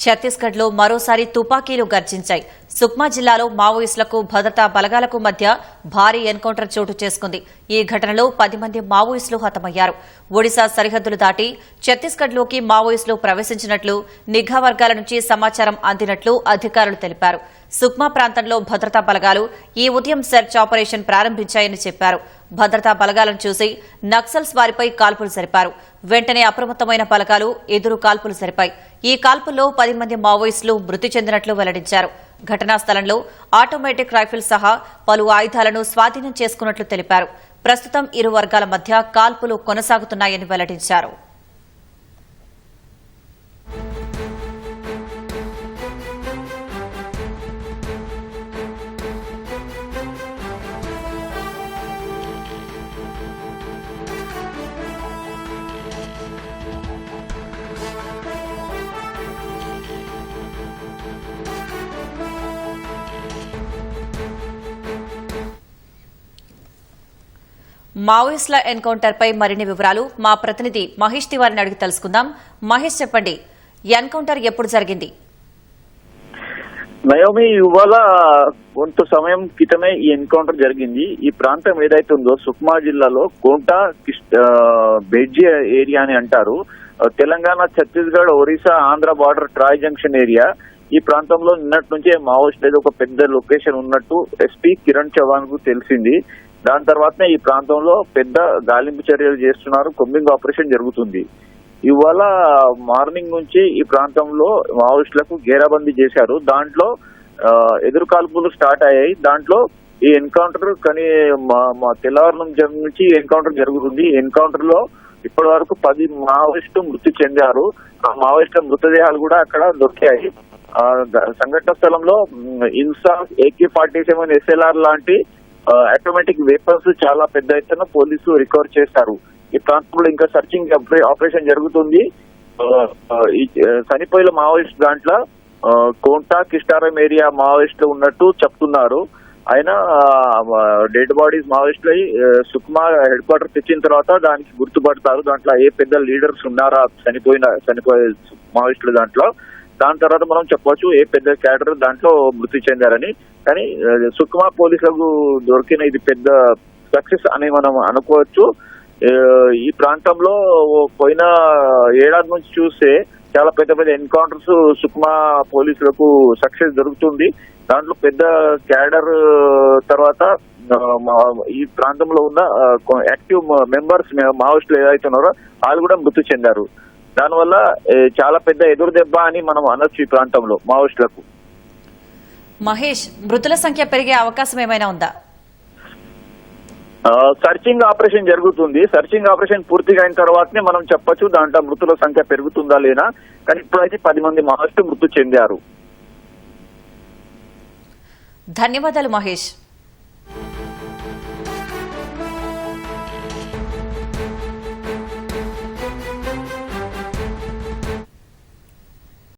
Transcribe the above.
ఛత్తీస్గఢ్ లో మరోసారి తుపాకీలు గర్జించాయి. సుక్మా జిల్లాలో మావోయిస్టులకు భద్రతా బలగాలకు మధ్య భారీ ఎన్కౌంటర్ చోటు చేసుకుంది. ఈ ఘటనలో 10 మంది మావోయిస్టులు హతమయ్యారు. ఒడిశా సరిహద్దులు దాటి ఛత్తీస్గఢ్ లోకి మావోయిస్టులు ప్రవేశించినట్లు నిఘా వర్గాల నుంచి సమాచారం అందినట్లు అధికారులు తెలిపారు. సుక్మా ప్రాంతంలో భద్రతా బలగాలు ఈ ఉదయం సెర్చ్ ఆపరేషన్ ప్రారంభించాయని చెప్పారు. భద్రతా బలగాలను చూసి నక్సల్స్ వారిపై కాల్పులు జరిపారు. వెంటనే అప్రమత్తమైన బలగాలు ఎదురు కాల్పులు జరిపాయి. ఈ కాల్పుల్లో 10 మంది మావోయిస్టులు మృతి చెందినట్లు వెల్లడించారు. ఘటనా స్థలంలో ఆటోమేటిక్ రైఫిల్ సహా పలు ఆయుధాలను స్వాధీనం చేసుకున్నట్లు తెలిపారు. ప్రస్తుతం ఇరు వర్గాల మధ్య కాల్పులు కొనసాగుతున్నాయని వెల్లడించారు. మావోయిస్టుల ఎన్కౌంటర్ పై మరిన్ని వివరాలు మా ప్రతినిధి మహేష్ తివారిని అడిగి తెలుసుకుందాం. మహేష్, చెప్పండి, ఎన్కౌంటర్ ఎప్పుడు జరిగింది? నయోమి, ఇవాళ కొంత సమయం క్రితమే ఈ ఎన్కౌంటర్ జరిగింది. ఈ ప్రాంతం ఏదైతే ఉందో సుక్మా జిల్లాలో కోంటా బెడ్జి ఏరియా అని అంటారు. Telangana, Chhattisgarh, Orissa, Andhra border tri junction area. ఈ ప్రాంతంలో నిన్నటి నుంచే మావోయిస్టులు ఒక పెద్ద లొకేషన్ ఉన్నట్టు ఎస్పీ కిరణ్ చౌహాన్ కు తెలిసింది. దాని తర్వాతనే ఈ ప్రాంతంలో పెద్ద గాలింపు చర్యలు చేస్తున్నారు. కొమ్మింగ్ ఆపరేషన్ జరుగుతుంది. ఇవాళ మార్నింగ్ నుంచి ఈ ప్రాంతంలో మావోయిస్టులకు గేరాబందీ చేశారు. దాంట్లో ఎదురు కాల్పులు స్టార్ట్ అయ్యాయి. దాంట్లో ఈ ఎన్కౌంటర్ కానీ తెల్లవారు నుంచి ఎన్కౌంటర్ జరుగుతుంది. ఎన్కౌంటర్ లో ఇప్పటి వరకు 10 మావోయిస్టులు మృతి చెందారు. ఆ మావోయిస్టుల మృతదేహాలు కూడా అక్కడ దొరికాయి. సంఘటన స్థలంలో ఇన్సాస్, AK-47 SLR లాంటి ఆటోమేటిక్ వెపన్స్ చాలా పెద్ద ఎత్తున పోలీసులు రికవర్ చేస్తారు. ఈ ప్రాంతంలో ఇంకా సర్చింగ్ ఆపరేషన్ జరుగుతుంది. చనిపోయిన మావోయిస్ట్ దాంట్లో కోంటా కిస్టారం ఏరియా మావోయిస్టులు ఉన్నట్టు చెప్తున్నారు. అయినా డెడ్ బాడీస్ మావోయిస్టులు సుక్మా హెడ్ క్వార్టర్ తెచ్చిన తర్వాత దానికి గుర్తుపడతారు. దాంట్లో ఏ పెద్ద లీడర్స్ ఉన్నారా చనిపోయే మావోయిస్టులు దాంట్లో. దాని తర్వాత మనం చెప్పవచ్చు ఏ పెద్ద క్యాడర్ దాంట్లో మృతి చెందారని. కానీ సుక్మా పోలీసులకు దొరికిన ఇది పెద్ద సక్సెస్ అని మనం అనుకోవచ్చు. ఈ ప్రాంతంలో పోయిన ఏడాది నుంచి చూస్తే చాలా పెద్ద పెద్ద ఎన్కౌంటర్స్ సుక్మా పోలీసులకు సక్సెస్ దొరుకుతుంది. దాంట్లో పెద్ద క్యాడర్ తర్వాత ఈ ప్రాంతంలో ఉన్న యాక్టివ్ మెంబర్స్ మావోయిస్టులు ఏదైతే ఉన్నారో వాళ్ళు కూడా మృతి చెందారు. దానివల్ల చాలా పెద్ద ఎదురు దెబ్బ అని మనం అనొచ్చు ఈ ప్రాంతంలో మావోయిస్టులకు. మహేష్, మృతుల సంఖ్య పెరిగే అవకాశం ఏమైనా ఉందా? సర్చింగ్ ఆపరేషన్ జరుగుతుంది. సర్చింగ్ ఆపరేషన్ పూర్తిగా అయిన తర్వాతనే మనం చెప్పొచ్చు దాంట్లో మృతుల సంఖ్య పెరుగుతుందా లేదా. కానీ ఇప్పుడైతే 10 మంది మావోయిస్టులు మృతి చెందారు. ధన్యవాదాలు మహేష్.